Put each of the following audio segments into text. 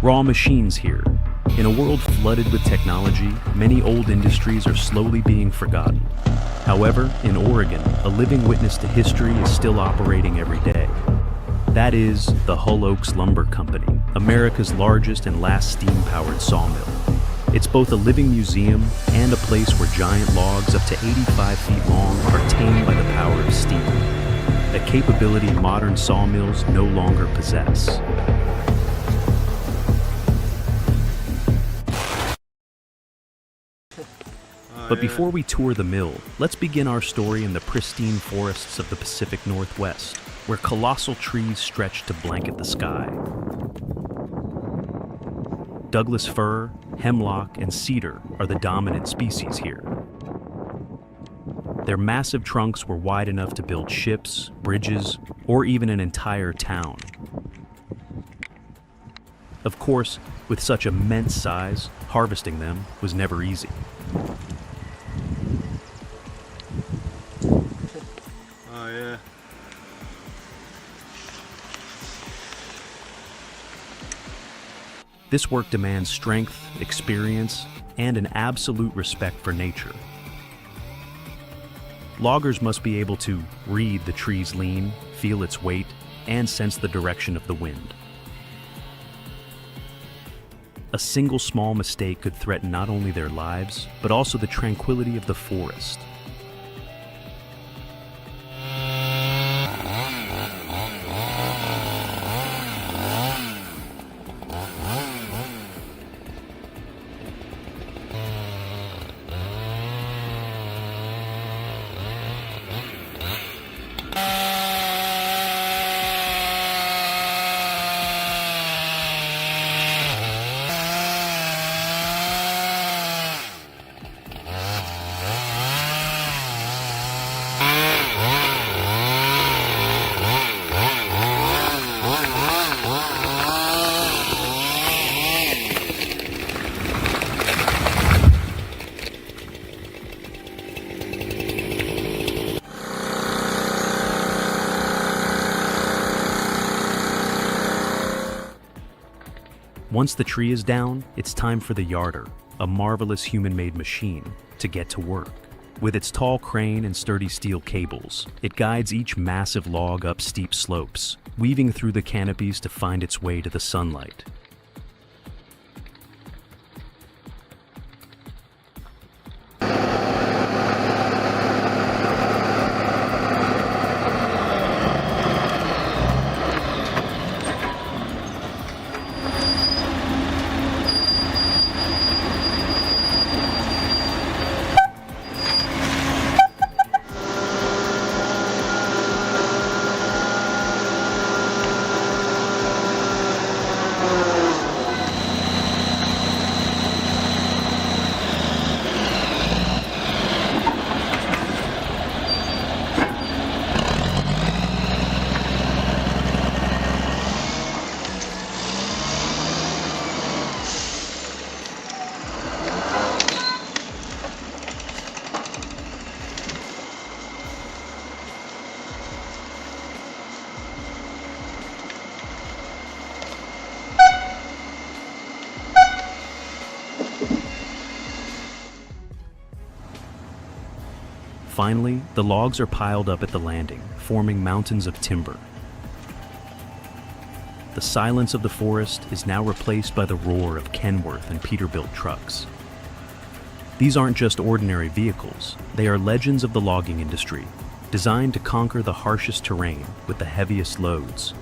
RaWMachines here. In a world flooded with technology, many old industries are slowly being forgotten. However, in Oregon, a living witness to history is still operating every day. That is the Hull Oaks Lumber Company, America's largest and last steam-powered sawmill. It's both a living museum and a place where giant logs up to 85 feet long are tamed by the power of steam, a capability modern sawmills no longer possess. But before we tour the mill, let's begin our story in the pristine forests of the Pacific Northwest, where colossal trees stretch to blanket the sky. Douglas fir, hemlock, and cedar are the dominant species here. Their massive trunks were wide enough to build ships, bridges, or even an entire town. Of course, with such immense size, harvesting them was never easy. Oh yeah. This work demands strength, experience, and an absolute respect for nature. Loggers must be able to read the tree's lean, feel its weight, and sense the direction of the wind. A single small mistake could threaten not only their lives, but also the tranquility of the forest. Once the tree is down, it's time for the yarder, a marvelous human-made machine, to get to work. With its tall crane and sturdy steel cables, it guides each massive log up steep slopes, weaving through the canopies to find its way to the sunlight. Finally, the logs are piled up at the landing, forming mountains of timber. The silence of the forest is now replaced by the roar of Kenworth and Peterbilt trucks. These aren't just ordinary vehicles, they are legends of the logging industry, designed to conquer the harshest terrain with the heaviest loads.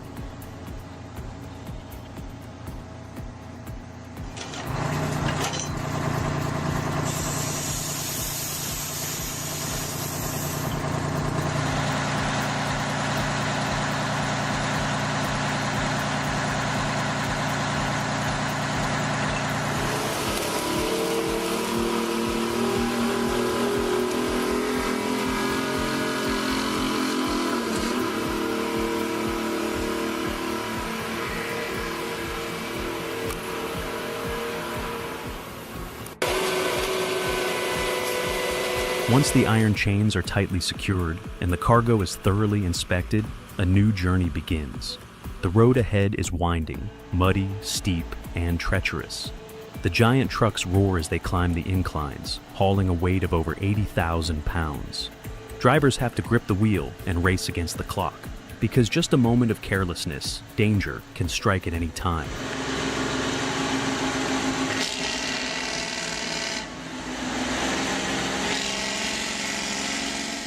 Once the iron chains are tightly secured and the cargo is thoroughly inspected, a new journey begins. The road ahead is winding, muddy, steep, and treacherous. The giant trucks roar as they climb the inclines, hauling a weight of over 80,000 pounds. Drivers have to grip the wheel and race against the clock, because just a moment of carelessness, danger can strike at any time.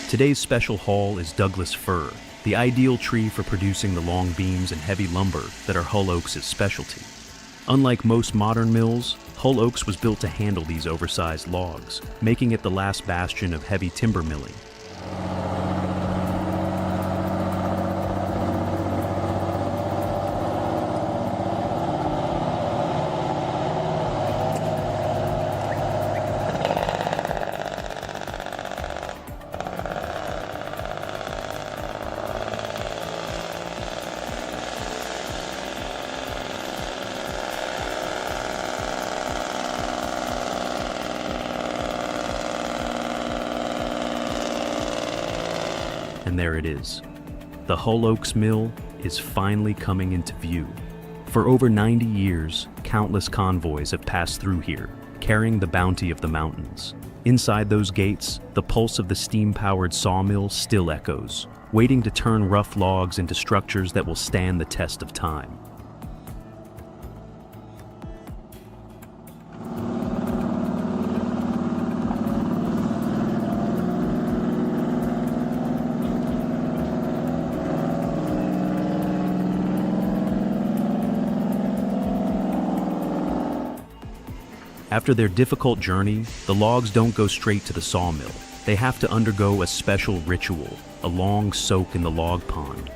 Today's special haul is Douglas fir, the ideal tree for producing the long beams and heavy lumber that are Hull Oaks' specialty. Unlike most modern mills, Hull Oaks was built to handle these oversized logs, making it the last bastion of heavy timber milling. And there it is. The Hull Oaks Mill is finally coming into view. For over 90 years, countless convoys have passed through here, carrying the bounty of the mountains. Inside those gates, the pulse of the steam-powered sawmill still echoes, waiting to turn rough logs into structures that will stand the test of time. After their difficult journey, the logs don't go straight to the sawmill. They have to undergo a special ritual, a long soak in the log pond.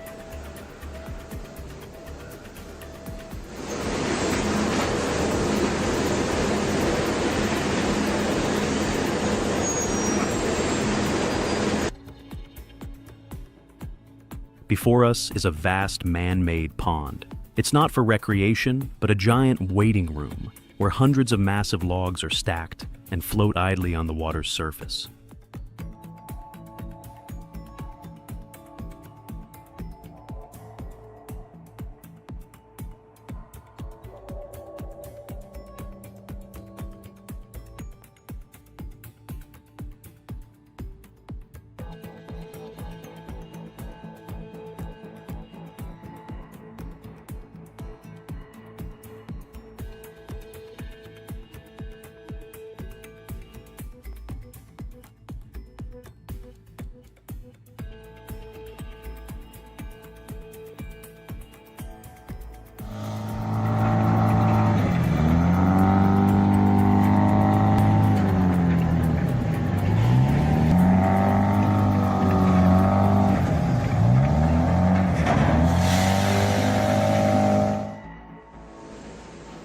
Before us is a vast man-made pond. It's not for recreation, but a giant waiting room, where hundreds of massive logs are stacked and float idly on the water's surface.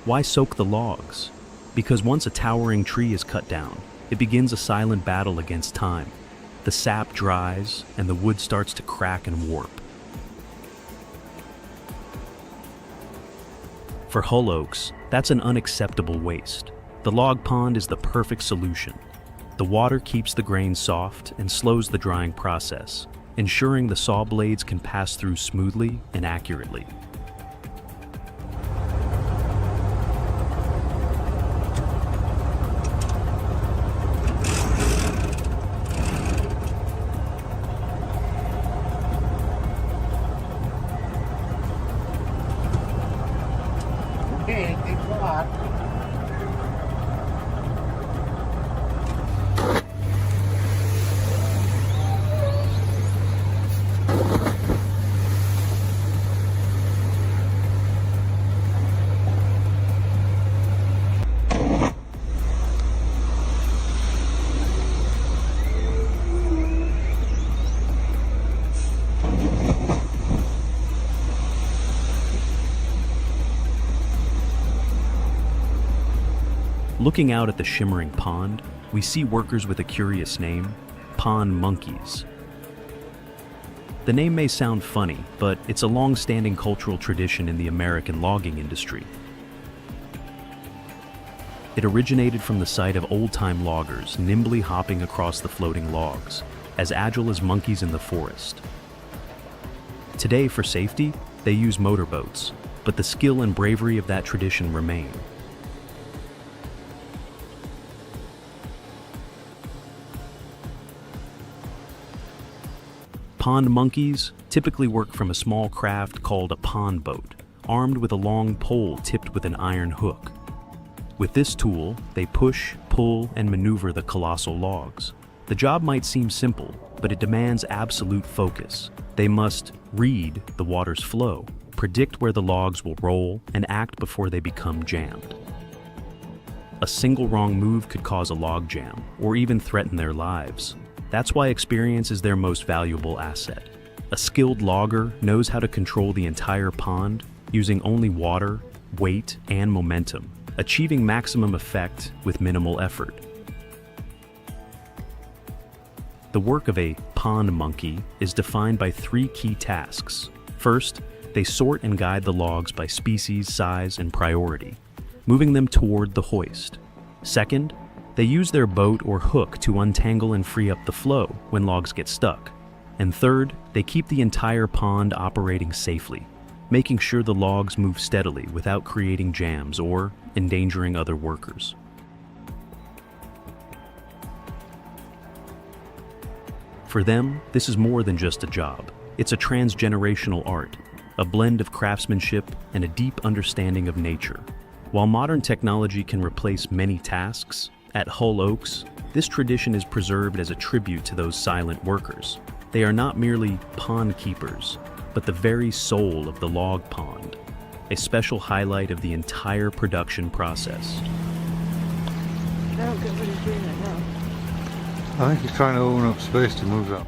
Why soak the logs? Because once a towering tree is cut down, it begins a silent battle against time. The sap dries, and the wood starts to crack and warp. For Hull Oaks, that's an unacceptable waste. The log pond is the perfect solution. The water keeps the grain soft and slows the drying process, ensuring the saw blades can pass through smoothly and accurately. Okay, thanks a lot. Looking out at the shimmering pond, we see workers with a curious name, pond monkeys. The name may sound funny, but it's a long-standing cultural tradition in the American logging industry. It originated from the sight of old-time loggers nimbly hopping across the floating logs, as agile as monkeys in the forest. Today, for safety, they use motorboats, but the skill and bravery of that tradition remain. Pond monkeys typically work from a small craft called a pond boat, armed with a long pole tipped with an iron hook. With this tool, they push, pull, and maneuver the colossal logs. The job might seem simple, but it demands absolute focus. They must read the water's flow, predict where the logs will roll, and act before they become jammed. A single wrong move could cause a log jam, or even threaten their lives. That's why experience is their most valuable asset. A skilled logger knows how to control the entire pond using only water, weight, and momentum, achieving maximum effect with minimal effort. The work of a pond monkey is defined by 3 key tasks. First, they sort and guide the logs by species, size, and priority, moving them toward the hoist. Second, they use their boat or hook to untangle and free up the flow when logs get stuck. And third, they keep the entire pond operating safely, making sure the logs move steadily without creating jams or endangering other workers. For them, this is more than just a job. It's a transgenerational art, a blend of craftsmanship and a deep understanding of nature. While modern technology can replace many tasks, at Hull Oaks, this tradition is preserved as a tribute to those silent workers. They are not merely pond keepers, but the very soul of the log pond, a special highlight of the entire production process. I don't get what he's doing right now. I think he's trying to open up space to move that.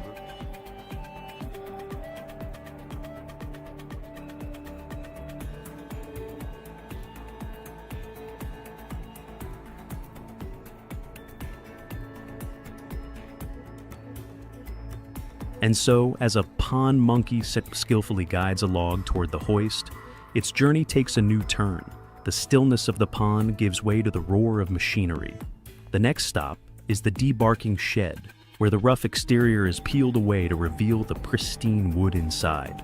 And so, as a pond monkey skillfully guides a log toward the hoist, its journey takes a new turn. The stillness of the pond gives way to the roar of machinery. The next stop is the debarking shed, where the rough exterior is peeled away to reveal the pristine wood inside.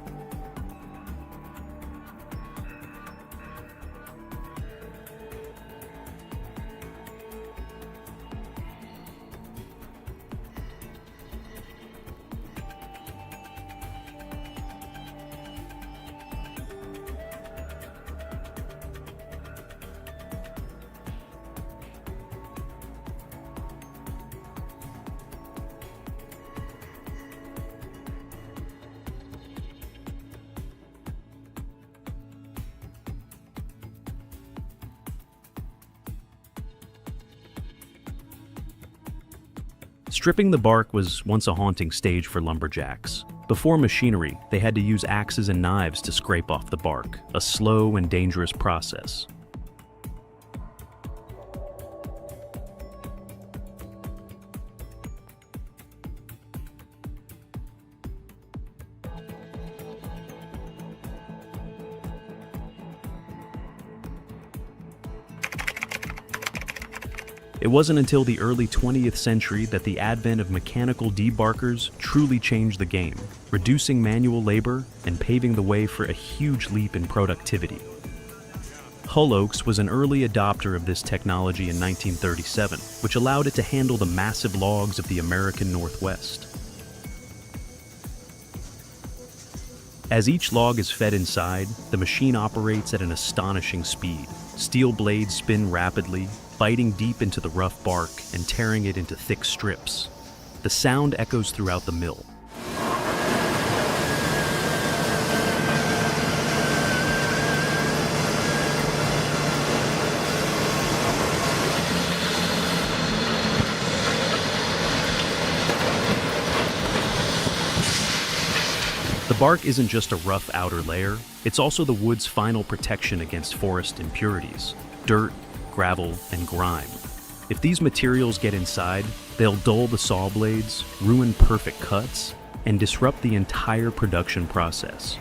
Stripping the bark was once a haunting stage for lumberjacks. Before machinery, they had to use axes and knives to scrape off the bark, a slow and dangerous process. It wasn't until the early 20th century that the advent of mechanical debarkers truly changed the game, reducing manual labor and paving the way for a huge leap in productivity. Hull Oaks was an early adopter of this technology in 1937, which allowed it to handle the massive logs of the American Northwest. As each log is fed inside, the machine operates at an astonishing speed. Steel blades spin rapidly, biting deep into the rough bark and tearing it into thick strips. The sound echoes throughout the mill. The bark isn't just a rough outer layer, it's also the wood's final protection against forest impurities, dirt, gravel, and grime. If these materials get inside, they'll dull the saw blades, ruin perfect cuts, and disrupt the entire production process.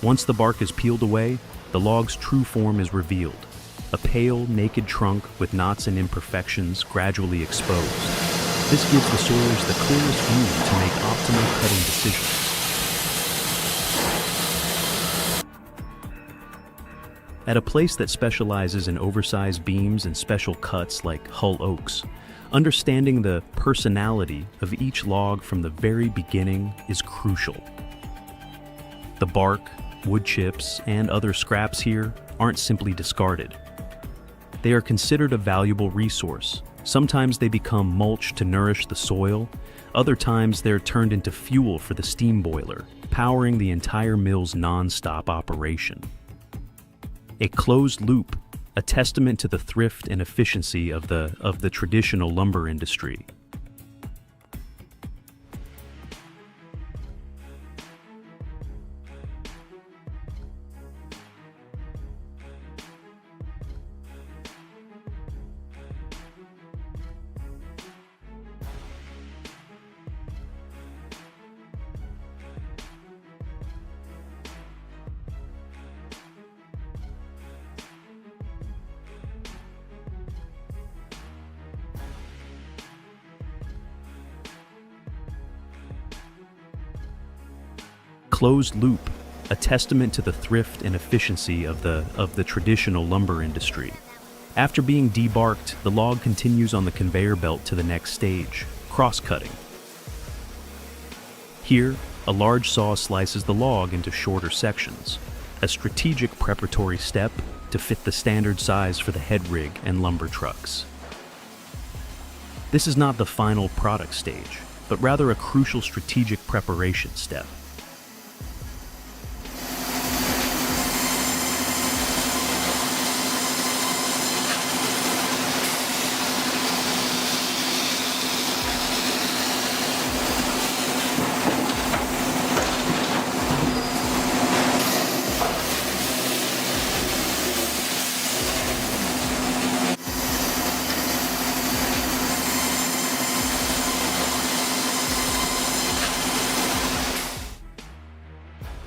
Once the bark is peeled away, the log's true form is revealed. A pale, naked trunk with knots and imperfections gradually exposed. This gives the sawyers the clearest view to make optimal cutting decisions. At a place that specializes in oversized beams and special cuts like Hull oaks, understanding the personality of each log from the very beginning is crucial. The bark, wood chips, and other scraps here aren't simply discarded. They are considered a valuable resource. Sometimes they become mulch to nourish the soil. Other times they're turned into fuel for the steam boiler, powering the entire mill's non-stop operation. A closed loop, a testament to the thrift and efficiency of the traditional lumber industry. Closed loop, a testament to the thrift and efficiency of the traditional lumber industry. After being debarked, the log continues on the conveyor belt to the next stage, cross-cutting. Here, a large saw slices the log into shorter sections, a strategic preparatory step to fit the standard size for the head rig and lumber trucks. This is not the final product stage, but rather a crucial strategic preparation step.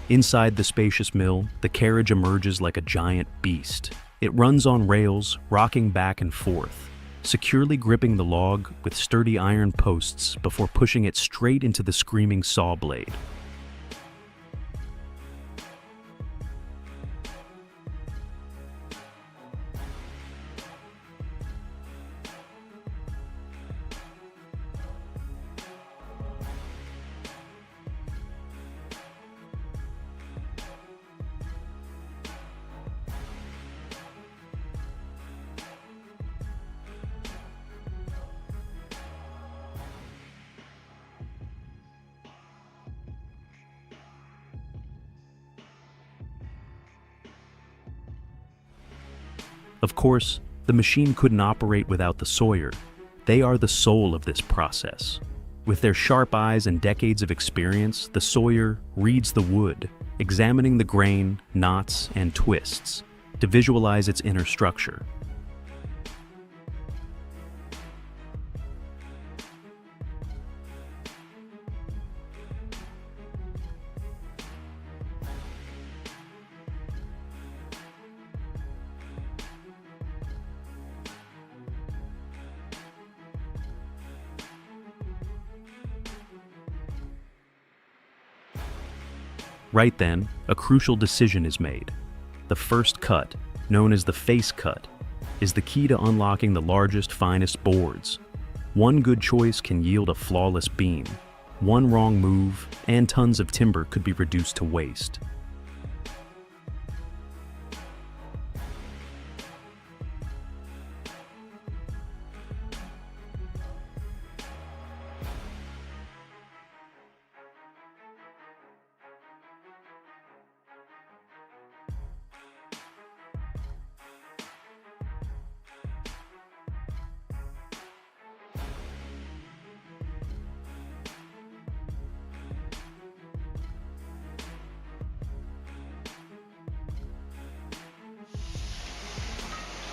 Inside the spacious mill, the carriage emerges like a giant beast. It runs on rails, rocking back and forth, securely gripping the log with sturdy iron posts before pushing it straight into the screaming saw blade. Of course, the machine couldn't operate without the sawyer. They are the soul of this process. With their sharp eyes and decades of experience, the sawyer reads the wood, examining the grain, knots, and twists to visualize its inner structure. Right then, a crucial decision is made. The first cut, known as the face cut, is the key to unlocking the largest, finest boards. One good choice can yield a flawless beam. One wrong move, and tons of timber could be reduced to waste.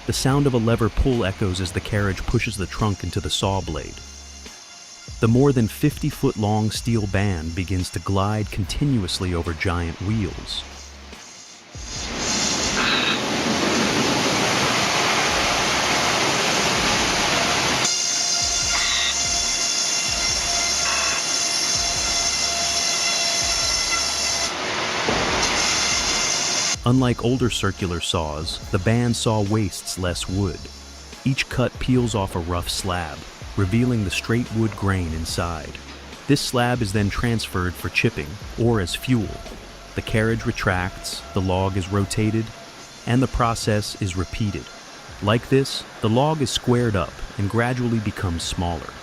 The sound of a lever pull echoes as the carriage pushes the trunk into the saw blade. The more than 50-foot long steel band begins to glide continuously over giant wheels. Unlike older circular saws, the bandsaw wastes less wood. Each cut peels off a rough slab, revealing the straight wood grain inside. This slab is then transferred for chipping or as fuel. The carriage retracts, the log is rotated, and the process is repeated. Like this, the log is squared up and gradually becomes smaller.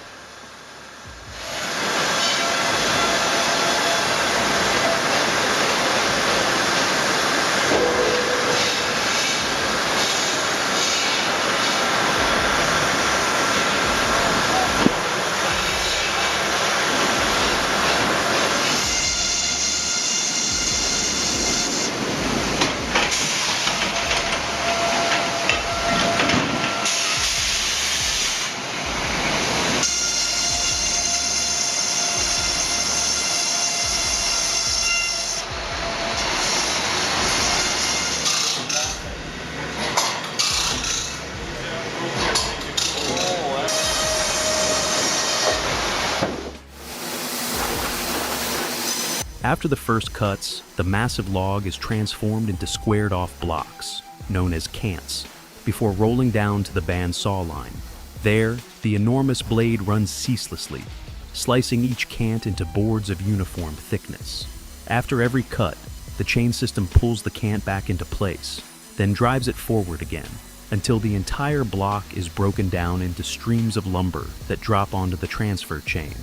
After the first cuts, the massive log is transformed into squared-off blocks, known as cants, before rolling down to the bandsaw line. There, the enormous blade runs ceaselessly, slicing each cant into boards of uniform thickness. After every cut, the chain system pulls the cant back into place, then drives it forward again, until the entire block is broken down into streams of lumber that drop onto the transfer chain.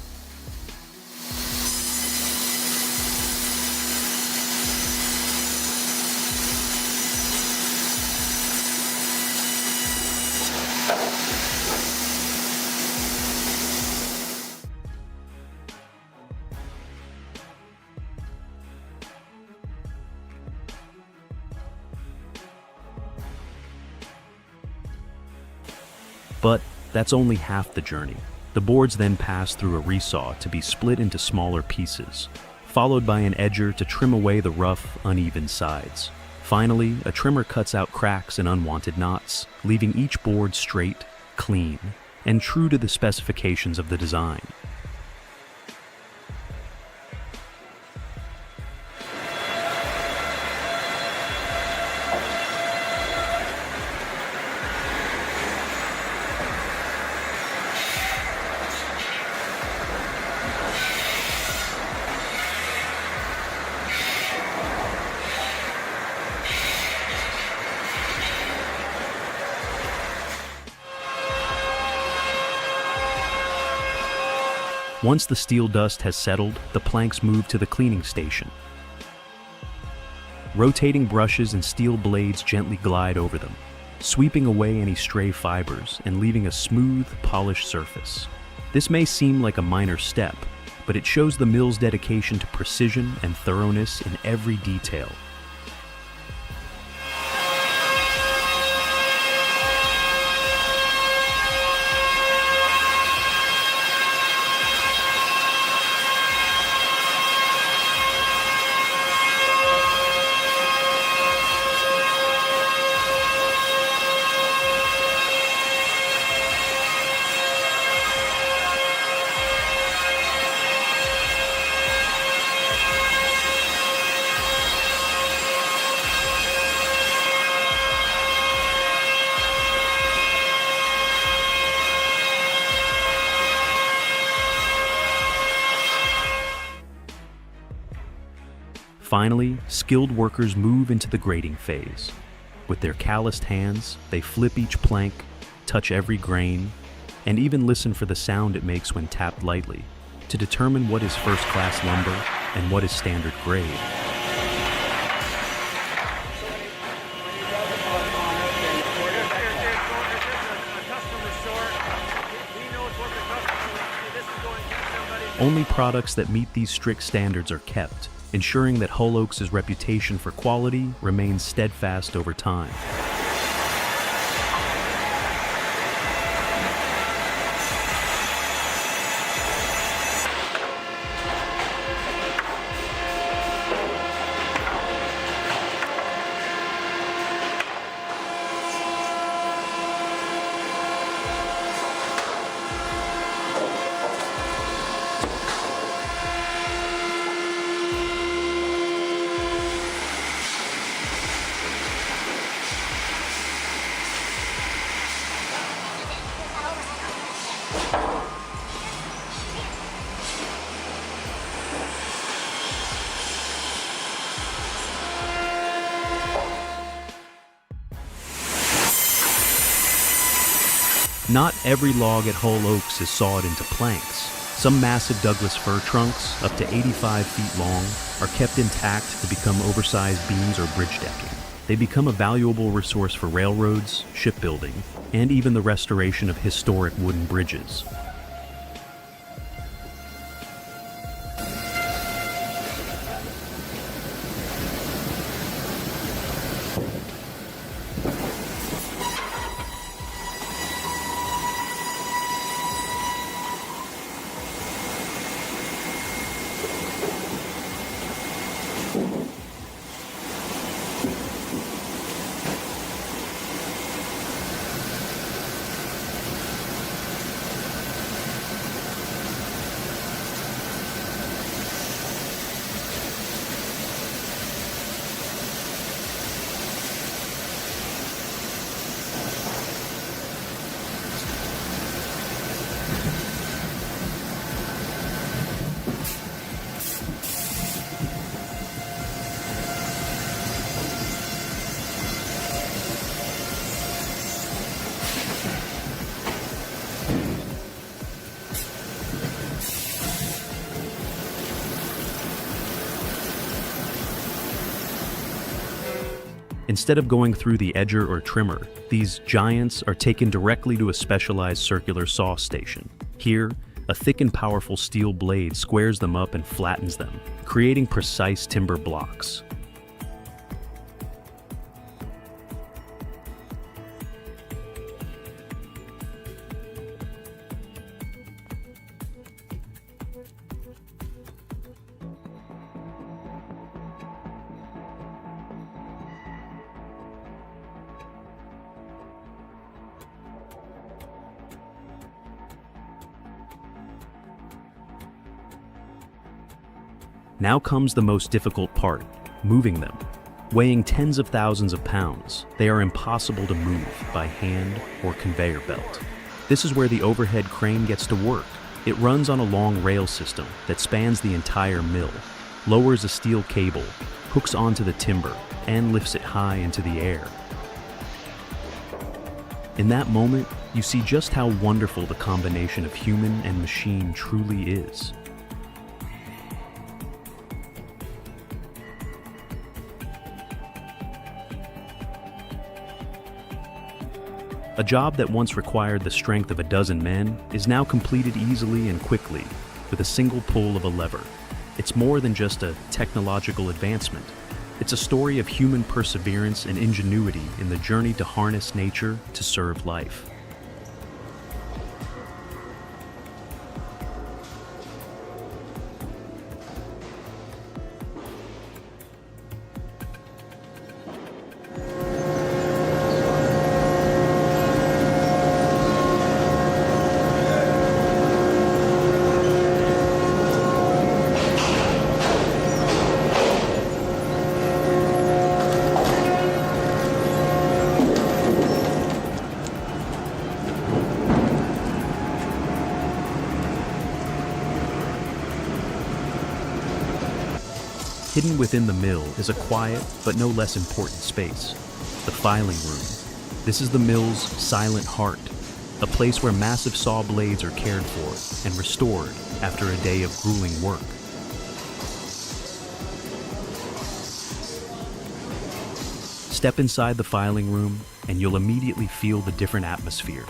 But that's only half the journey. The boards then pass through a resaw to be split into smaller pieces, followed by an edger to trim away the rough, uneven sides. Finally, a trimmer cuts out cracks and unwanted knots, leaving each board straight, clean, and true to the specifications of the design. Once the steel dust has settled, the planks move to the cleaning station. Rotating brushes and steel blades gently glide over them, sweeping away any stray fibers and leaving a smooth, polished surface. This may seem like a minor step, but it shows the mill's dedication to precision and thoroughness in every detail. Finally, skilled workers move into the grading phase. With their calloused hands, they flip each plank, touch every grain, and even listen for the sound it makes when tapped lightly, to determine what is first-class lumber and what is standard grade. Only products that meet these strict standards are kept, ensuring that Hull Oaks' reputation for quality remains steadfast over time. Not every log at Hull Oaks is sawed into planks. Some massive Douglas fir trunks, up to 85 feet long, are kept intact to become oversized beams or bridge decking. They become a valuable resource for railroads, shipbuilding, and even the restoration of historic wooden bridges. Instead of going through the edger or trimmer, these giants are taken directly to a specialized circular saw station. Here, a thick and powerful steel blade squares them up and flattens them, creating precise timber blocks. Now comes the most difficult part, moving them. Weighing tens of thousands of pounds, they are impossible to move by hand or conveyor belt. This is where the overhead crane gets to work. It runs on a long rail system that spans the entire mill, lowers a steel cable, hooks onto the timber, and lifts it high into the air. In that moment, you see just how wonderful the combination of human and machine truly is. A job that once required the strength of a dozen men is now completed easily and quickly with a single pull of a lever. It's more than just a technological advancement. It's a story of human perseverance and ingenuity in the journey to harness nature to serve life. Hidden within the mill is a quiet but no less important space, the filing room. This is the mill's silent heart, a place where massive saw blades are cared for and restored after a day of grueling work. Step inside the filing room and you'll immediately feel the different atmosphere.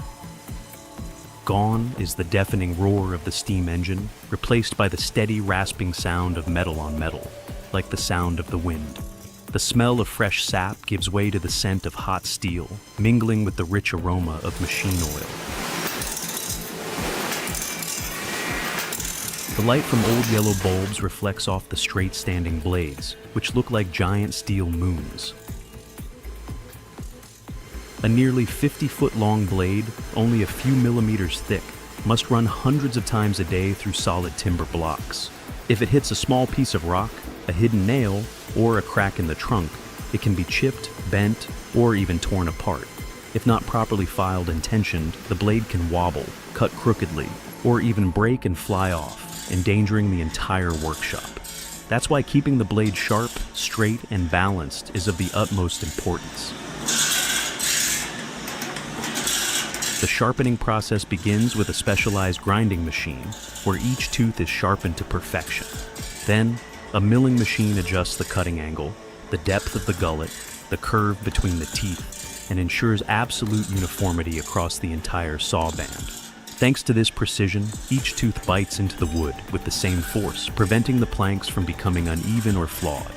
Gone is the deafening roar of the steam engine, replaced by the steady rasping sound of metal on metal, like the sound of the wind. The smell of fresh sap gives way to the scent of hot steel, mingling with the rich aroma of machine oil. The light from old yellow bulbs reflects off the straight-standing blades, which look like giant steel moons. A nearly 50-foot-long blade, only a few millimeters thick, must run hundreds of times a day through solid timber blocks. If it hits a small piece of rock, a hidden nail, or a crack in the trunk, it can be chipped, bent, or even torn apart. If not properly filed and tensioned, the blade can wobble, cut crookedly, or even break and fly off, endangering the entire workshop. That's why keeping the blade sharp, straight, and balanced is of the utmost importance. The The sharpening process begins with a specialized grinding machine, where each tooth is sharpened to perfection. Then, a milling machine adjusts the cutting angle, the depth of the gullet, the curve between the teeth, and ensures absolute uniformity across the entire saw band. Thanks to this precision, each tooth bites into the wood with the same force, preventing the planks from becoming uneven or flawed.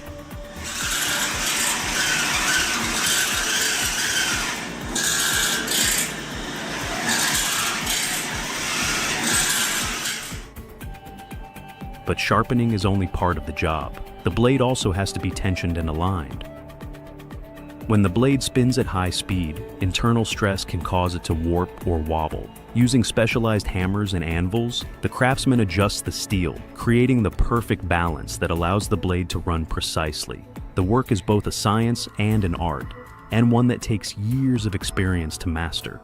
But sharpening is only part of the job. The blade also has to be tensioned and aligned. When the blade spins at high speed, internal stress can cause it to warp or wobble. Using specialized hammers and anvils, the craftsman adjusts the steel, creating the perfect balance that allows the blade to run precisely. The work is both a science and an art, and one that takes years of experience to master.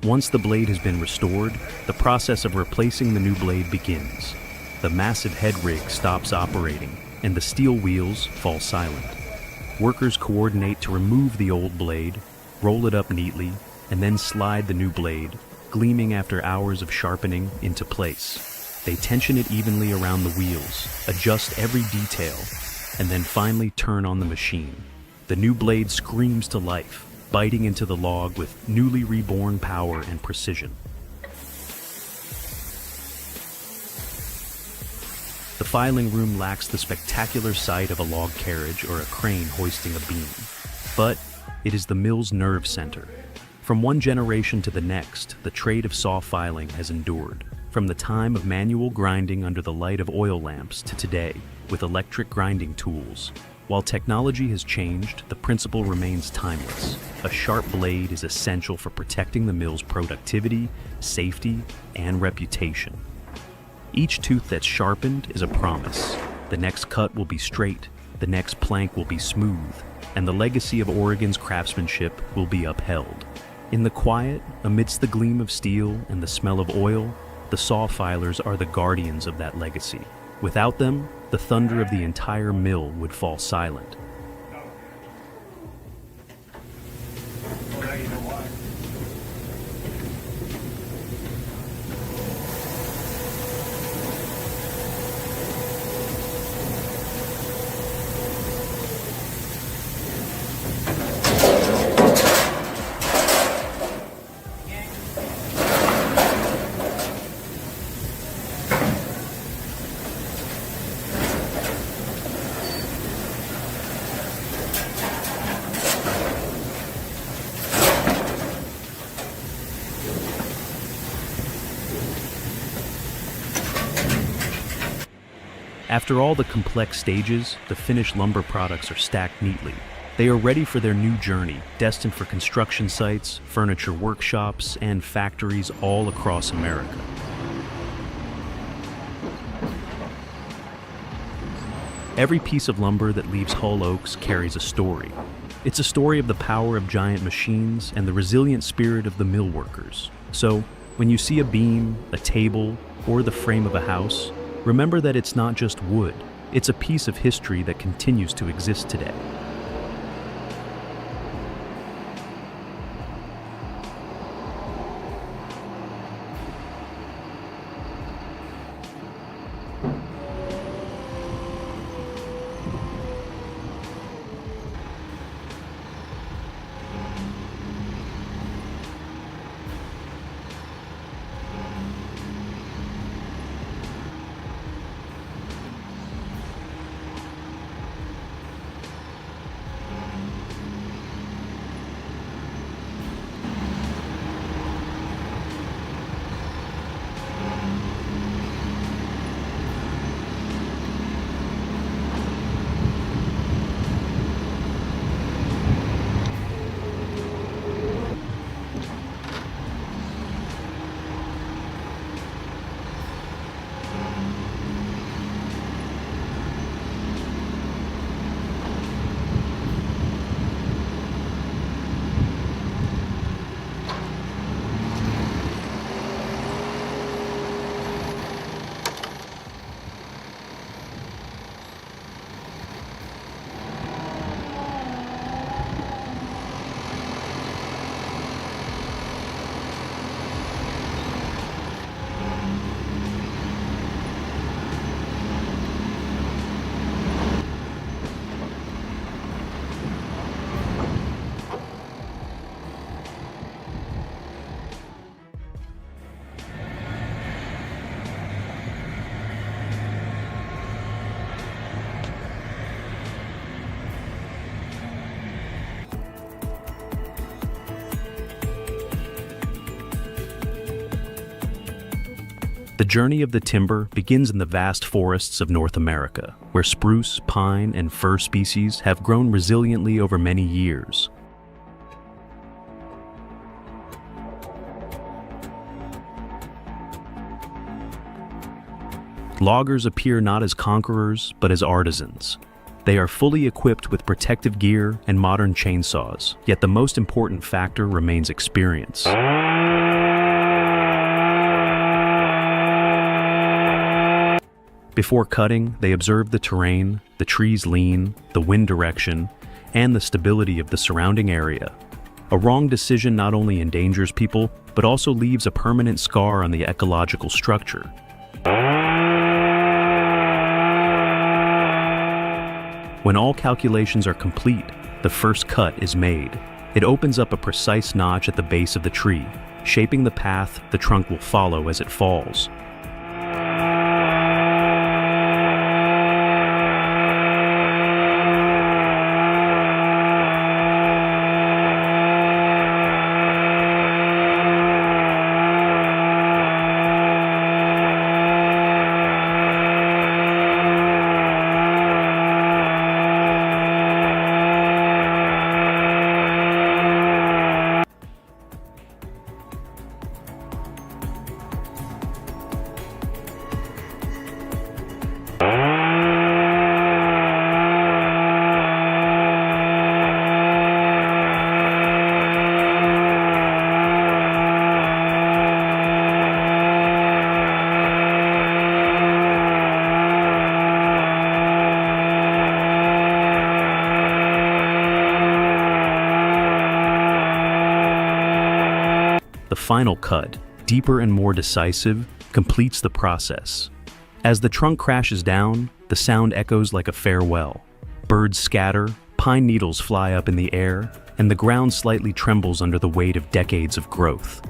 Once the blade has been restored, the process of replacing the new blade begins. The massive head rig stops operating, and the steel wheels fall silent. Workers coordinate to remove the old blade, roll it up neatly, and then slide the new blade, gleaming after hours of sharpening, into place. They tension it evenly around the wheels, adjust every detail, and then finally turn on the machine. The new blade screams to life, biting into the log with newly reborn power and precision. The filing room lacks the spectacular sight of a log carriage or a crane hoisting a beam, but it is the mill's nerve center. From one generation to the next, the trade of saw filing has endured, from the time of manual grinding under the light of oil lamps to today, with electric grinding tools. While technology has changed, the principle remains timeless. A sharp blade is essential for protecting the mill's productivity, safety, and reputation. Each tooth that's sharpened is a promise. The next cut will be straight, the next plank will be smooth, and the legacy of Oregon's craftsmanship will be upheld. In the quiet, amidst the gleam of steel and the smell of oil, the saw filers are the guardians of that legacy. Without them, the thunder of the entire mill would fall silent. After all the complex stages, the finished lumber products are stacked neatly, They are ready for their new journey, destined for construction sites, furniture workshops, and factories all across America. Every piece of lumber that leaves Hull Oaks carries a story. It's a story of the power of giant machines and the resilient spirit of the mill workers. So, when you see a beam, a table, or the frame of a house, remember that it's not just wood. It's a piece of history that continues to exist today. The journey of the timber begins in the vast forests of North America, where spruce, pine, and fir species have grown resiliently over many years. Loggers appear not as conquerors, but as artisans. They are fully equipped with protective gear and modern chainsaws, yet the most important factor remains experience. Before cutting, they observe the terrain, the tree's lean, the wind direction, and the stability of the surrounding area. A wrong decision not only endangers people, but also leaves a permanent scar on the ecological structure. When all calculations are complete, the first cut is made. It opens up a precise notch at the base of the tree, shaping the path the trunk will follow as it falls. The final cut, deeper and more decisive, completes the process. As the trunk crashes down, the sound echoes like a farewell. Birds scatter, pine needles fly up in the air, and the ground slightly trembles under the weight of decades of growth.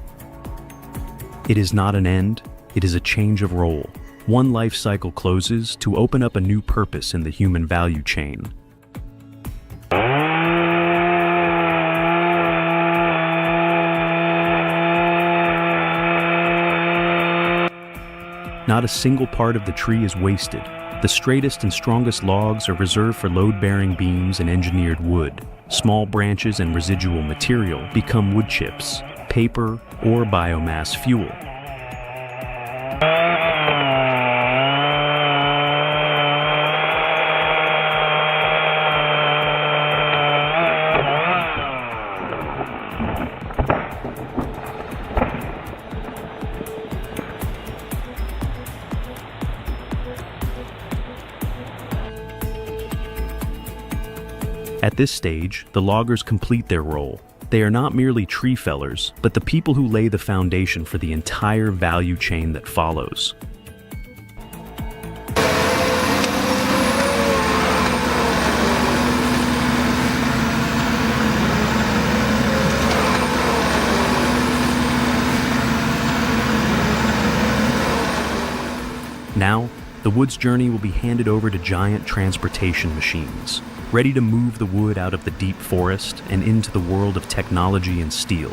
It is not an end, it is a change of role. One life cycle closes to open up a new purpose in the human value chain. Not a single part of the tree is wasted. The straightest and strongest logs are reserved for load-bearing beams and engineered wood. Small branches and residual material become wood chips, paper, or biomass fuel. At this stage, the loggers complete their role. They are not merely tree fellers, but the people who lay the foundation for the entire value chain that follows. Now, the wood's journey will be handed over to giant transportation machines, ready to move the wood out of the deep forest and into the world of technology and steel.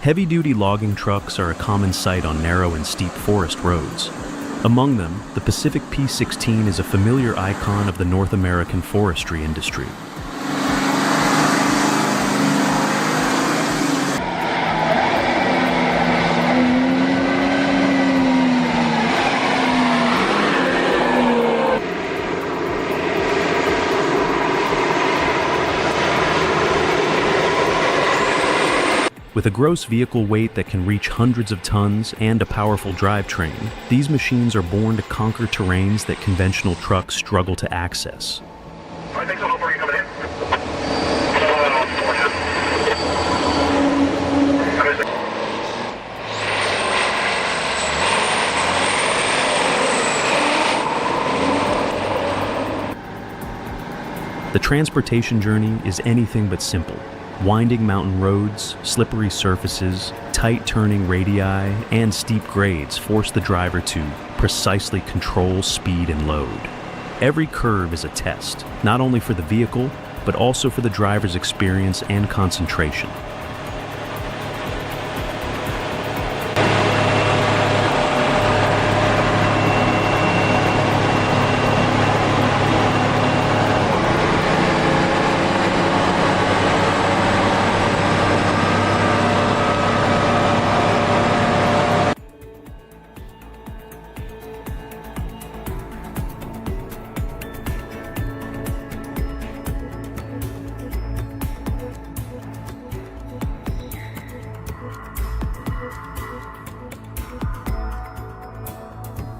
Heavy-duty logging trucks are a common sight on narrow and steep forest roads. Among them, the Pacific P-16 is a familiar icon of the North American forestry industry. With a gross vehicle weight that can reach hundreds of tons and a powerful drivetrain, these machines are born to conquer terrains that conventional trucks struggle to access. The transportation journey is anything but simple. Winding mountain roads, slippery surfaces, tight turning radii, and steep grades force the driver to precisely control speed and load. Every curve is a test, not only for the vehicle, but also for the driver's experience and concentration.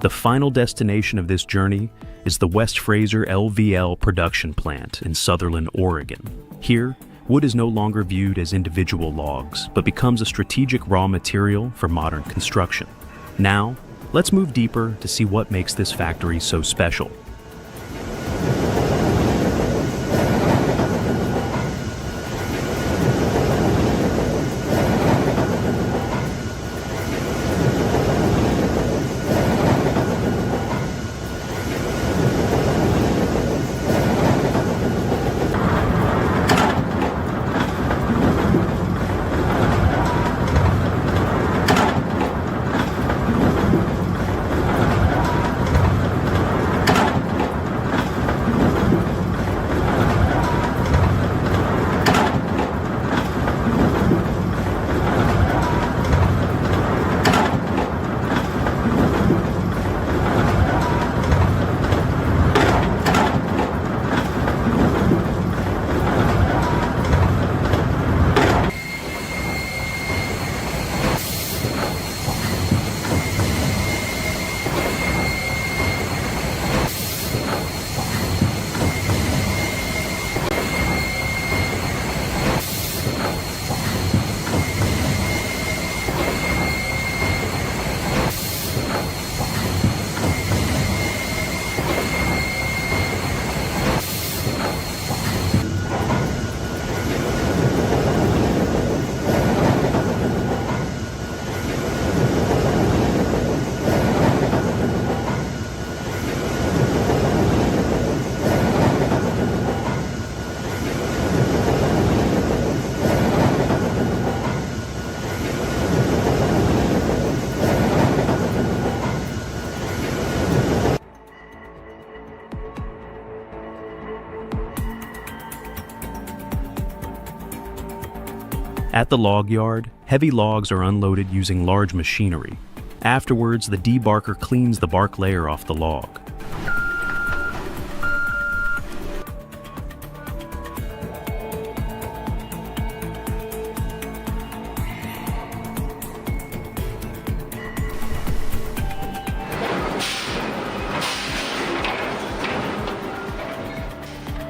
The final destination of this journey is the West Fraser LVL production plant in Sutherland, Oregon. Here, wood is no longer viewed as individual logs, but becomes a strategic raw material for modern construction. Now, let's move deeper to see what makes this factory so special. At the log yard, heavy logs are unloaded using large machinery. Afterwards, the debarker cleans the bark layer off the log.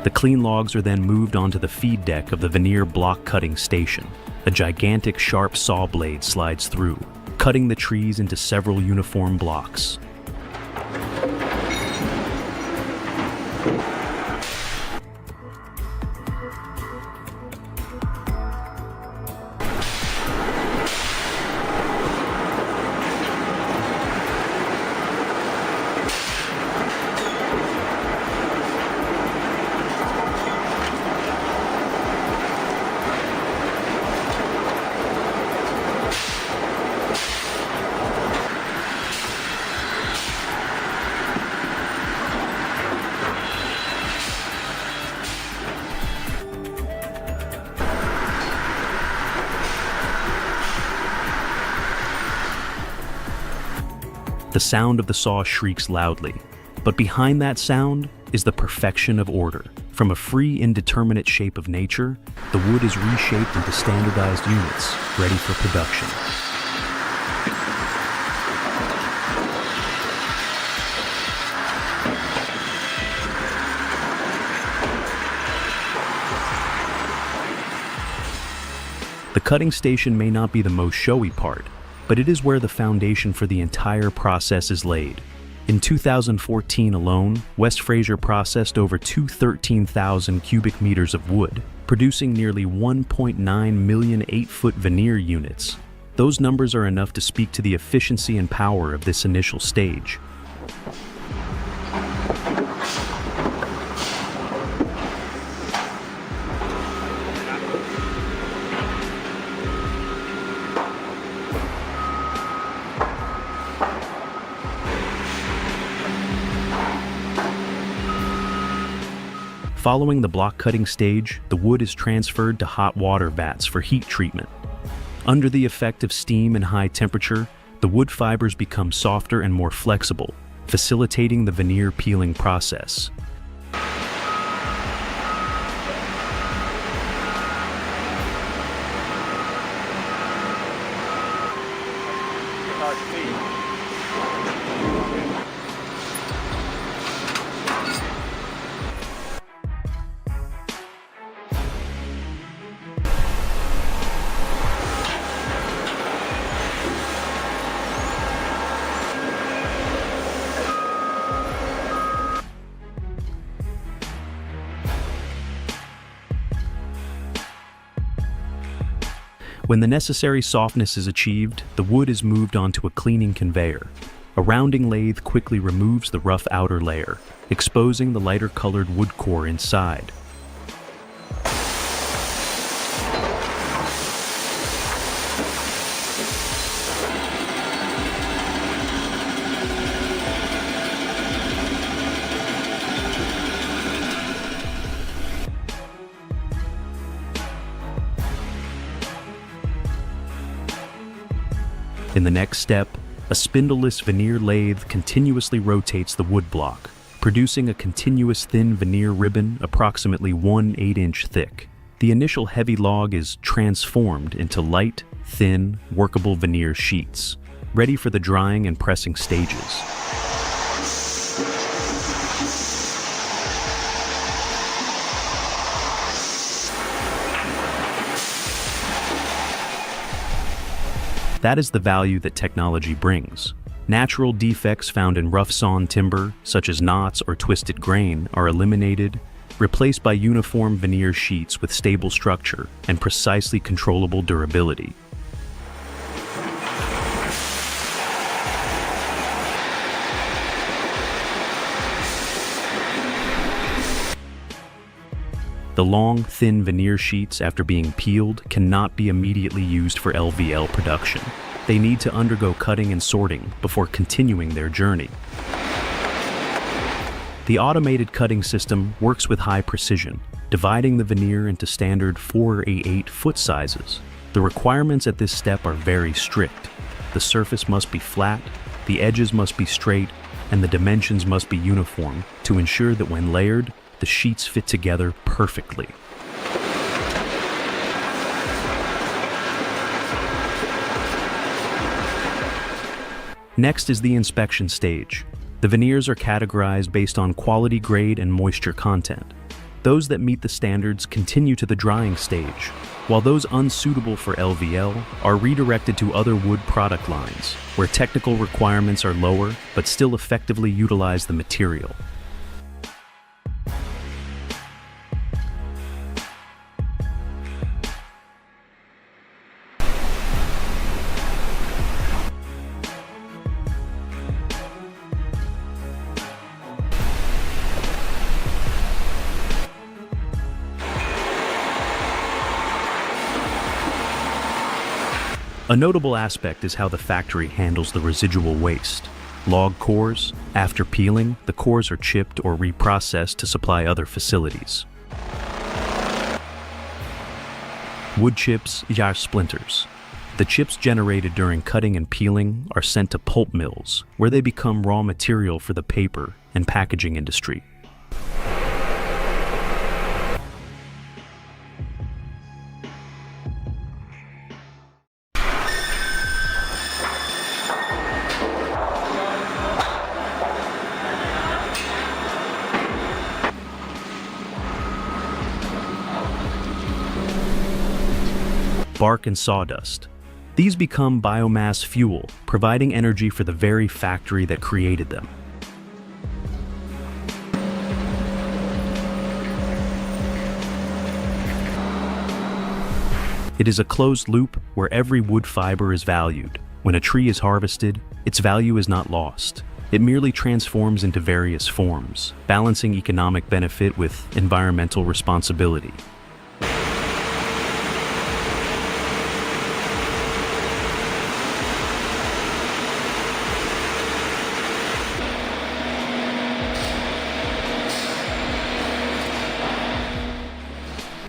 The clean logs are then moved onto the feed deck of the veneer block cutting station. A gigantic sharp saw blade slides through, cutting the trees into several uniform blocks. The sound of the saw shrieks loudly, but behind that sound is the perfection of order. From a free, indeterminate shape of nature, the wood is reshaped into standardized units, ready for production. The cutting station may not be the most showy part, but it is where the foundation for the entire process is laid. In 2014 alone, West Fraser processed over 213,000 cubic meters of wood, producing nearly 1.9 million 8-foot veneer units. Those numbers are enough to speak to the efficiency and power of this initial stage. Following the block cutting stage, the wood is transferred to hot water vats for heat treatment. Under the effect of steam and high temperature, the wood fibers become softer and more flexible, facilitating the veneer peeling process. When the necessary softness is achieved, the wood is moved onto a cleaning conveyor. A rounding lathe quickly removes the rough outer layer, exposing the lighter colored wood core inside. In the next step, a spindleless veneer lathe continuously rotates the wood block, producing a continuous thin veneer ribbon approximately 1 8-inch thick. The initial heavy log is transformed into light, thin, workable veneer sheets, ready for the drying and pressing stages. That is the value that technology brings. Natural defects found in rough-sawn timber, such as knots or twisted grain, are eliminated, replaced by uniform veneer sheets with stable structure and precisely controllable durability. The long, thin veneer sheets, after being peeled, cannot be immediately used for LVL production. They need to undergo cutting and sorting before continuing their journey. The automated cutting system works with high precision, dividing the veneer into standard 4 or 8 foot sizes. The requirements at this step are very strict. The surface must be flat, the edges must be straight, and the dimensions must be uniform to ensure that when layered, the sheets fit together perfectly. Next is the inspection stage. The veneers are categorized based on quality grade and moisture content. Those that meet the standards continue to the drying stage, while those unsuitable for LVL are redirected to other wood product lines, where technical requirements are lower but still effectively utilize the material. A notable aspect is how the factory handles the residual waste. Log cores, after peeling, the cores are chipped or reprocessed to supply other facilities. Wood chips, yar splinters. The chips generated during cutting and peeling are sent to pulp mills, where they become raw material for the paper and packaging industry. Bark and sawdust. These become biomass fuel, providing energy for the very factory that created them. It is a closed loop where every wood fiber is valued. When a tree is harvested, its value is not lost. It merely transforms into various forms, balancing economic benefit with environmental responsibility.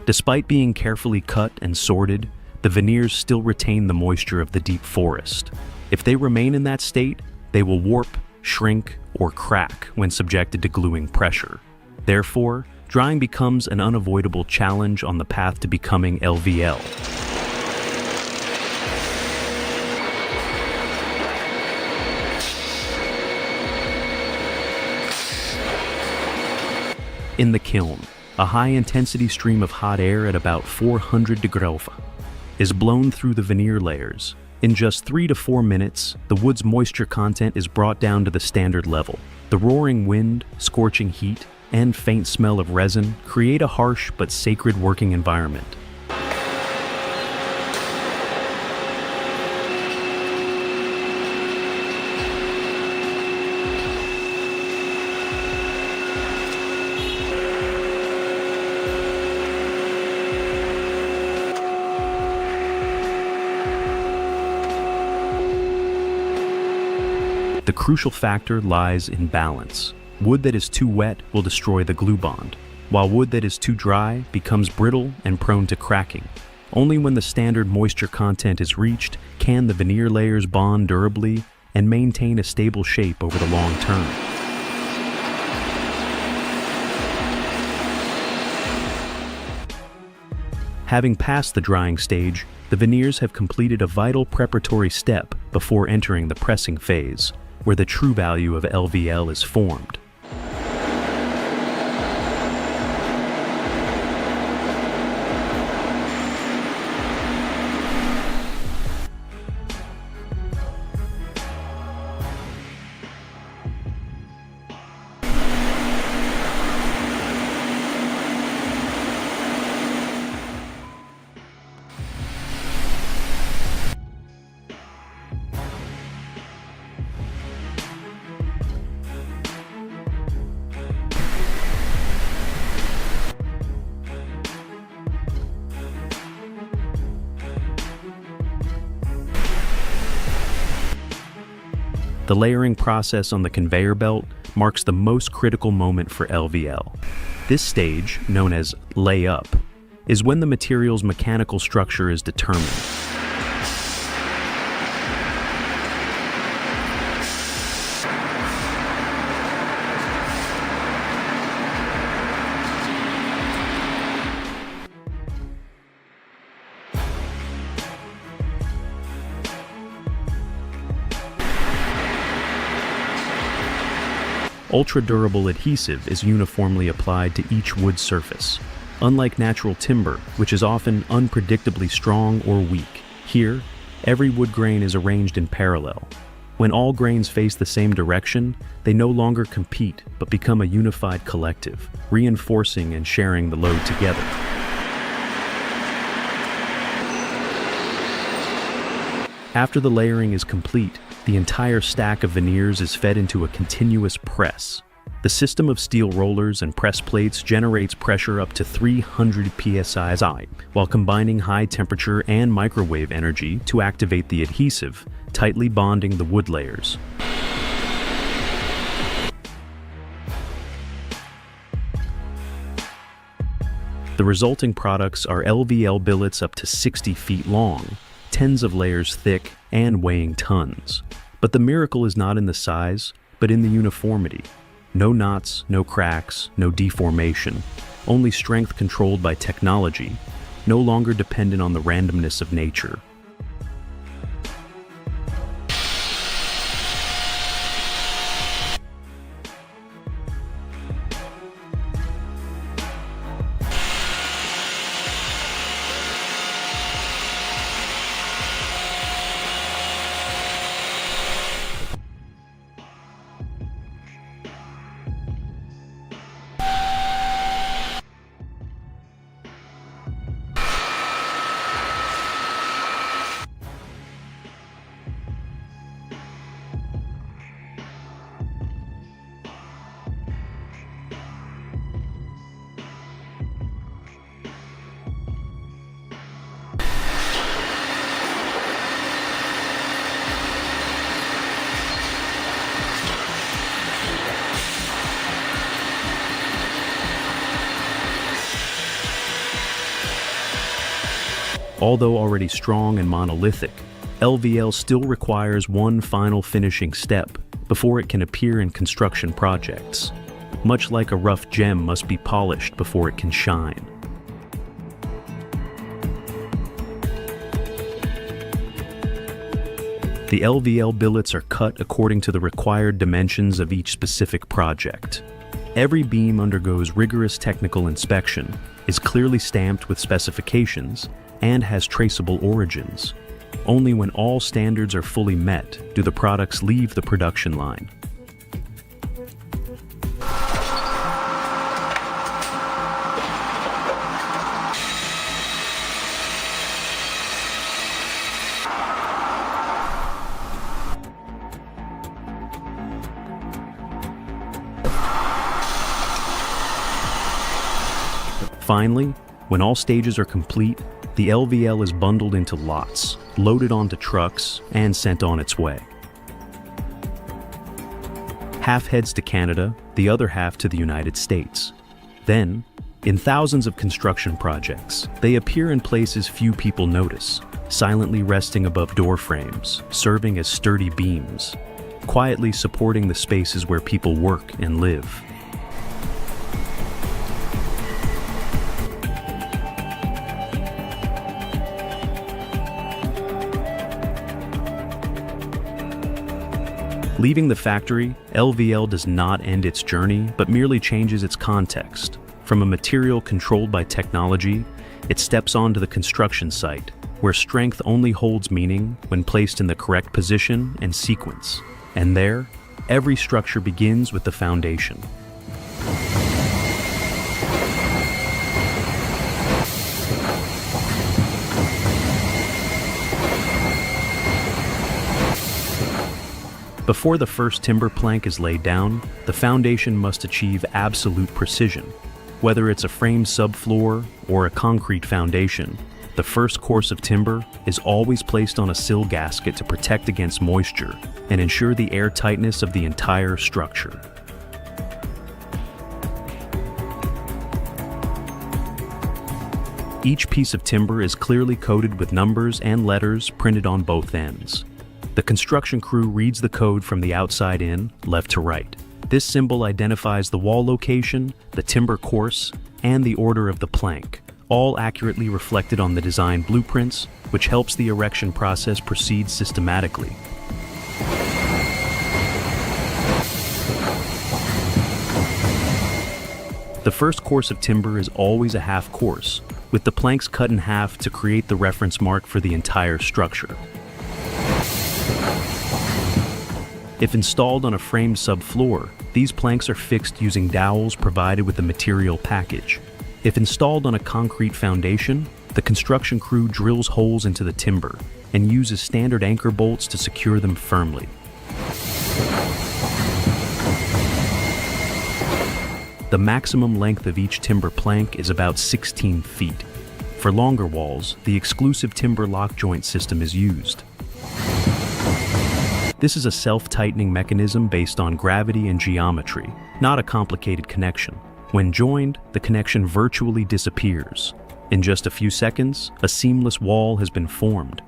Despite being carefully cut and sorted, the veneers still retain the moisture of the deep forest. If they remain in that state, they will warp, shrink, or crack when subjected to gluing pressure. Therefore, drying becomes an unavoidable challenge on the path to becoming LVL. In the kiln, a high-intensity stream of hot air at about 400 degrees is blown through the veneer layers. In just 3 to 4 minutes, the wood's moisture content is brought down to the standard level. The roaring wind, scorching heat, and faint smell of resin create a harsh but sacred working environment. The crucial factor lies in balance. Wood that is too wet will destroy the glue bond, while wood that is too dry becomes brittle and prone to cracking. Only when the standard moisture content is reached can the veneer layers bond durably and maintain a stable shape over the long term. Having passed the drying stage, the veneers have completed a vital preparatory step before entering the pressing phase, where the true value of LVL is formed. The layering process on the conveyor belt marks the most critical moment for LVL. This stage, known as lay up, is when the material's mechanical structure is determined. Ultra-durable adhesive is uniformly applied to each wood surface. Unlike natural timber, which is often unpredictably strong or weak, here, every wood grain is arranged in parallel. When all grains face the same direction, they no longer compete but become a unified collective, reinforcing and sharing the load together. After the layering is complete, the entire stack of veneers is fed into a continuous press. The system of steel rollers and press plates generates pressure up to 300 psi, while combining high temperature and microwave energy to activate the adhesive, tightly bonding the wood layers. The resulting products are LVL billets up to 60 feet long, tens of layers thick, and weighing tons. But the miracle is not in the size, but in the uniformity. No knots, no cracks, no deformation, only strength controlled by technology, no longer dependent on the randomness of nature. Although already strong and monolithic, LVL still requires one final finishing step before it can appear in construction projects. Much like a rough gem must be polished before it can shine. The LVL billets are cut according to the required dimensions of each specific project. Every beam undergoes rigorous technical inspection, is clearly stamped with specifications, and has traceable origins. Only when all standards are fully met do the products leave the production line. Finally, when all stages are complete, the LVL is bundled into lots, loaded onto trucks, and sent on its way. Half heads to Canada, the other half to the United States. Then, in thousands of construction projects, they appear in places few people notice, silently resting above door frames, serving as sturdy beams, quietly supporting the spaces where people work and live. Leaving the factory, LVL does not end its journey, but merely changes its context. From a material controlled by technology, it steps onto the construction site, where strength only holds meaning when placed in the correct position and sequence. And there, every structure begins with the foundation. Before the first timber plank is laid down, the foundation must achieve absolute precision. Whether it's a frame subfloor or a concrete foundation, the first course of timber is always placed on a sill gasket to protect against moisture and ensure the airtightness of the entire structure. Each piece of timber is clearly coded with numbers and letters printed on both ends. The construction crew reads the code from the outside in, left to right. This symbol identifies the wall location, the timber course, and the order of the plank, all accurately reflected on the design blueprints, which helps the erection process proceed systematically. The first course of timber is always a half course, with the planks cut in half to create the reference mark for the entire structure. If installed on a framed subfloor, these planks are fixed using dowels provided with the material package. If installed on a concrete foundation, the construction crew drills holes into the timber and uses standard anchor bolts to secure them firmly. The maximum length of each timber plank is about 16 feet. For longer walls, the exclusive timber lock joint system is used. This is a self-tightening mechanism based on gravity and geometry, not a complicated connection. When joined, the connection virtually disappears. In just a few seconds, a seamless wall has been formed.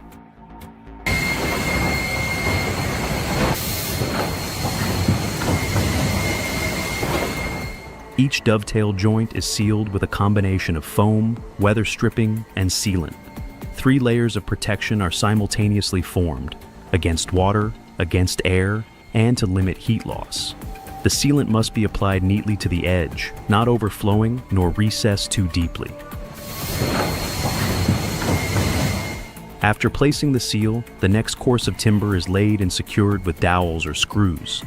Each dovetail joint is sealed with a combination of foam, weather stripping, and sealant. 3 layers of protection are simultaneously formed, against water, against air, and to limit heat loss. The sealant must be applied neatly to the edge, not overflowing nor recessed too deeply. After placing the seal, the next course of timber is laid and secured with dowels or screws.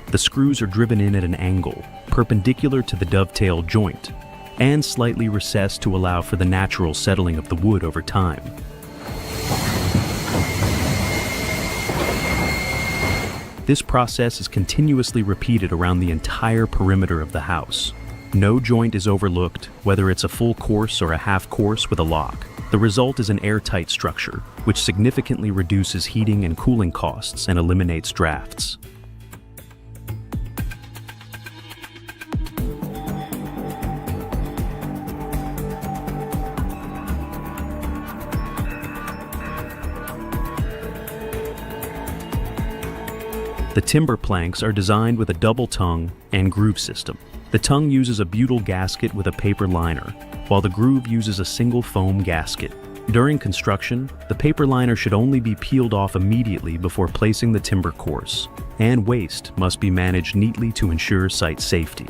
The screws are driven in at an angle, perpendicular to the dovetail joint, and slightly recessed to allow for the natural settling of the wood over time. This process is continuously repeated around the entire perimeter of the house. No joint is overlooked, whether it's a full course or a half course with a lock. The result is an airtight structure, which significantly reduces heating and cooling costs and eliminates drafts. The timber planks are designed with a double tongue and groove system. The tongue uses a butyl gasket with a paper liner, while the groove uses a single foam gasket. During construction, the paper liner should only be peeled off immediately before placing the timber course, and waste must be managed neatly to ensure site safety.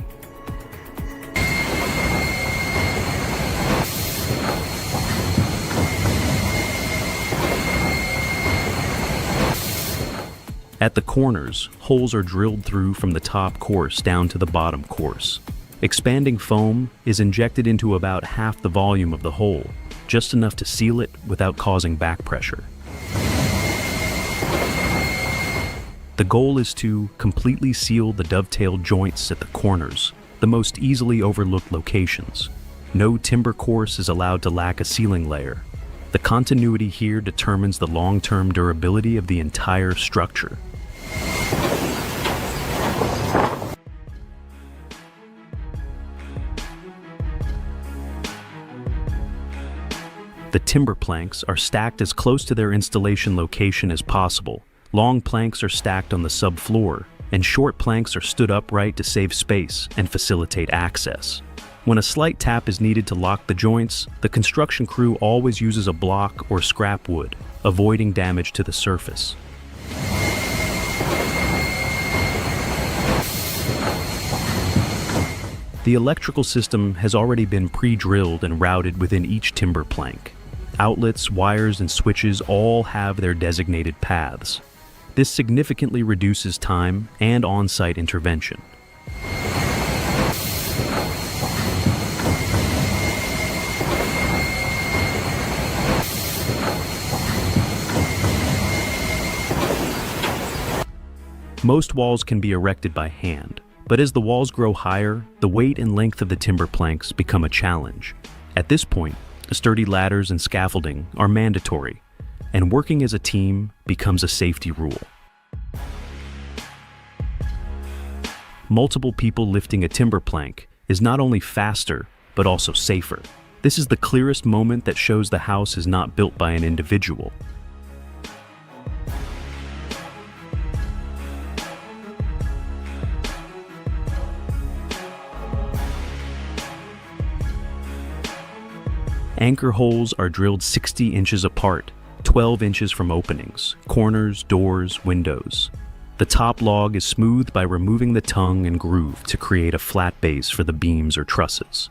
At the corners, holes are drilled through from the top course down to the bottom course. Expanding foam is injected into about half the volume of the hole, just enough to seal it without causing back pressure. The goal is to completely seal the dovetail joints at the corners, the most easily overlooked locations. No timber course is allowed to lack a sealing layer. The continuity here determines the long-term durability of the entire structure. The timber planks are stacked as close to their installation location as possible. Long planks are stacked on the subfloor, and short planks are stood upright to save space and facilitate access. When a slight tap is needed to lock the joints, the construction crew always uses a block or scrap wood, avoiding damage to the surface. The electrical system has already been pre-drilled and routed within each timber plank. Outlets, wires, and switches all have their designated paths. This significantly reduces time and on-site intervention. Most walls can be erected by hand, but as the walls grow higher, the weight and length of the timber planks become a challenge. At this point, sturdy ladders and scaffolding are mandatory, and working as a team becomes a safety rule. Multiple people lifting a timber plank is not only faster, but also safer. This is the clearest moment that shows the house is not built by an individual. Anchor holes are drilled 60 inches apart, 12 inches from openings, corners, doors, windows. The top log is smoothed by removing the tongue and groove to create a flat base for the beams or trusses.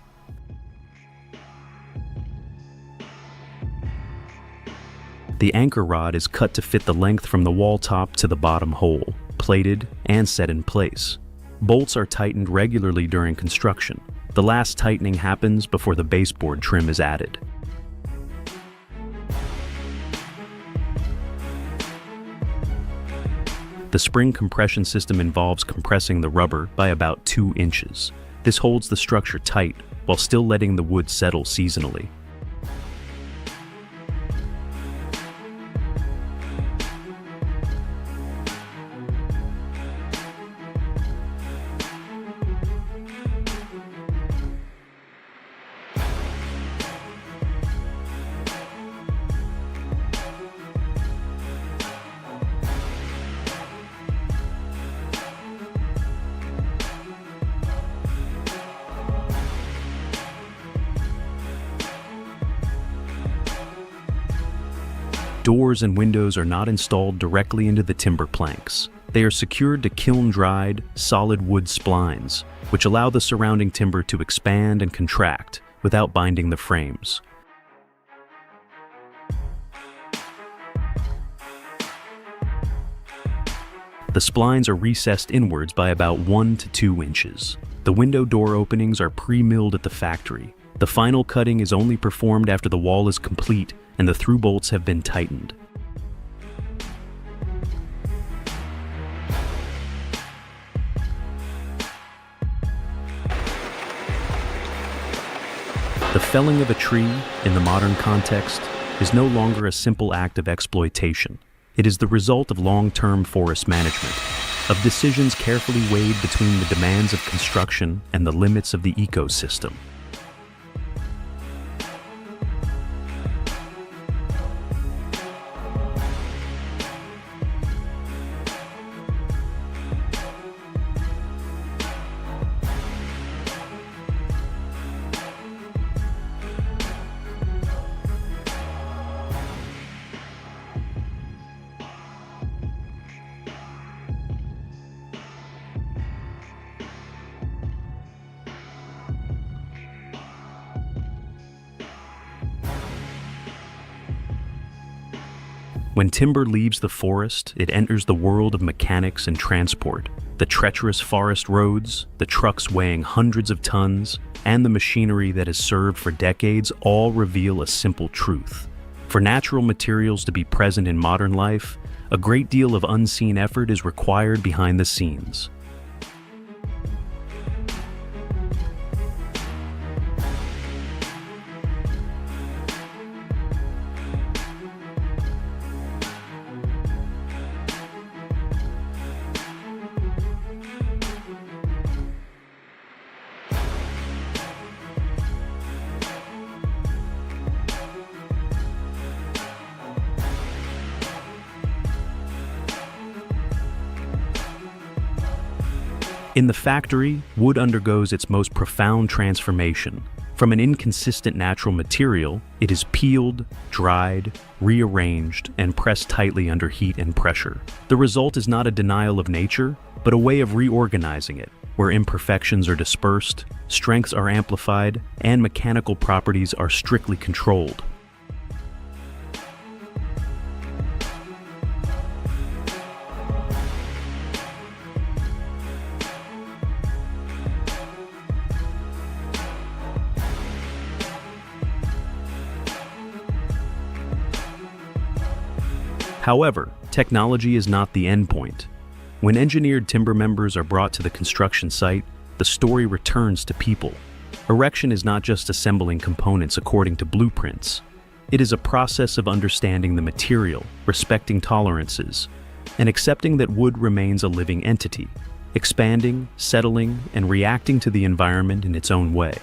The anchor rod is cut to fit the length from the wall top to the bottom hole, plated and set in place. Bolts are tightened regularly during construction. The last tightening happens before the baseboard trim is added. The spring compression system involves compressing the rubber by about 2 inches. This holds the structure tight while still letting the wood settle seasonally. Doors and windows are not installed directly into the timber planks. They are secured to kiln-dried, solid wood splines, which allow the surrounding timber to expand and contract without binding the frames. The splines are recessed inwards by about 1 to 2 inches. The window door openings are pre-milled at the factory. The final cutting is only performed after the wall is complete and the through bolts have been tightened. The felling of a tree, in the modern context, is no longer a simple act of exploitation. It is the result of long-term forest management, of decisions carefully weighed between the demands of construction and the limits of the ecosystem. When timber leaves the forest, it enters the world of mechanics and transport. The treacherous forest roads, the trucks weighing hundreds of tons, and the machinery that has served for decades all reveal a simple truth. For natural materials to be present in modern life, a great deal of unseen effort is required behind the scenes. In the factory, wood undergoes its most profound transformation. From an inconsistent natural material, it is peeled, dried, rearranged, and pressed tightly under heat and pressure. The result is not a denial of nature, but a way of reorganizing it, where imperfections are dispersed, strengths are amplified, and mechanical properties are strictly controlled. However, technology is not the endpoint. When engineered timber members are brought to the construction site, the story returns to people. Erection is not just assembling components according to blueprints. It is a process of understanding the material, respecting tolerances, and accepting that wood remains a living entity, expanding, settling, and reacting to the environment in its own way.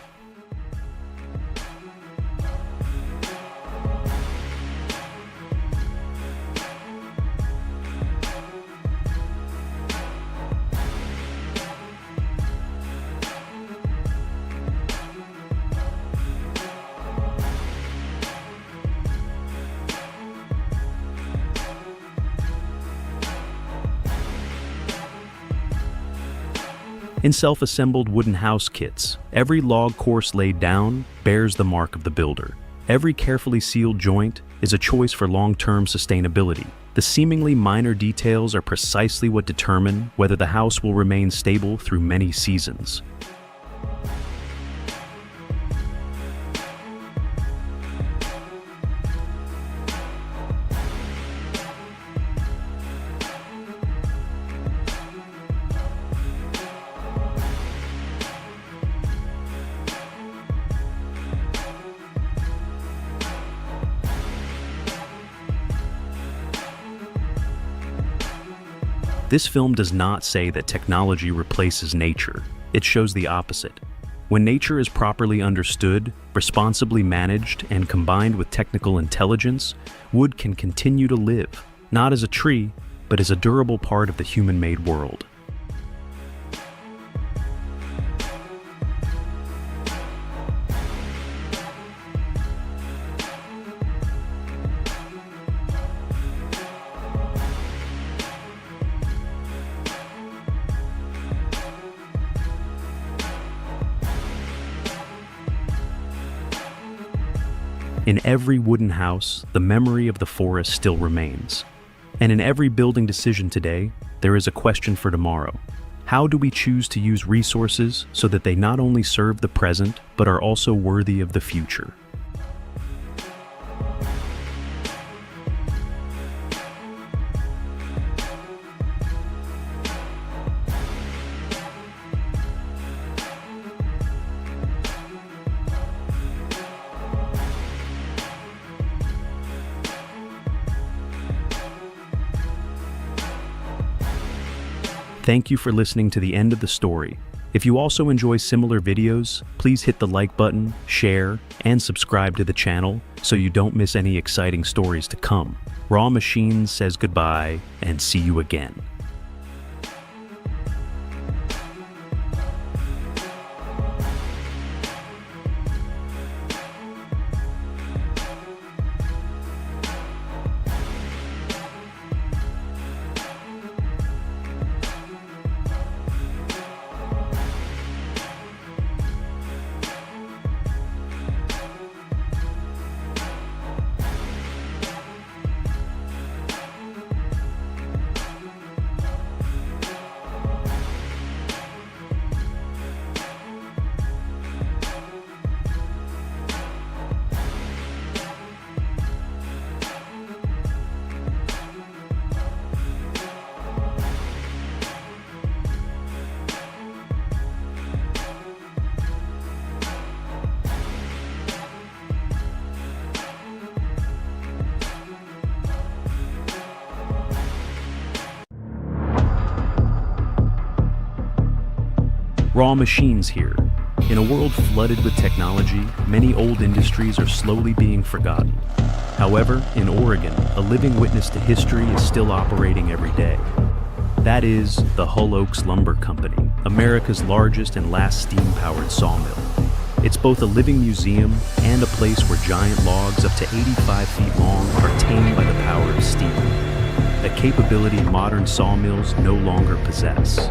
In self-assembled wooden house kits, every log course laid down bears the mark of the builder. Every carefully sealed joint is a choice for long-term sustainability. The seemingly minor details are precisely what determine whether the house will remain stable through many seasons. This film does not say that technology replaces nature. It shows the opposite. When nature is properly understood, responsibly managed, and combined with technical intelligence, wood can continue to live, not as a tree, but as a durable part of the human-made world. In every wooden house, the memory of the forest still remains. And in every building decision today, there is a question for tomorrow. How do we choose to use resources so that they not only serve the present, but are also worthy of the future? Thank you for listening to the end of the story. If you also enjoy similar videos, please hit the like button, share, and subscribe to the channel so you don't miss any exciting stories to come. RaWMachines says goodbye and see you again. RaWMachines here. In a world flooded with technology, many old industries are slowly being forgotten. However, in Oregon, a living witness to history is still operating every day. That is the Hull Oaks Lumber Company, America's largest and last steam-powered sawmill. It's both a living museum and a place where giant logs up to 85 feet long are tamed by the power of steam, a capability modern sawmills no longer possess.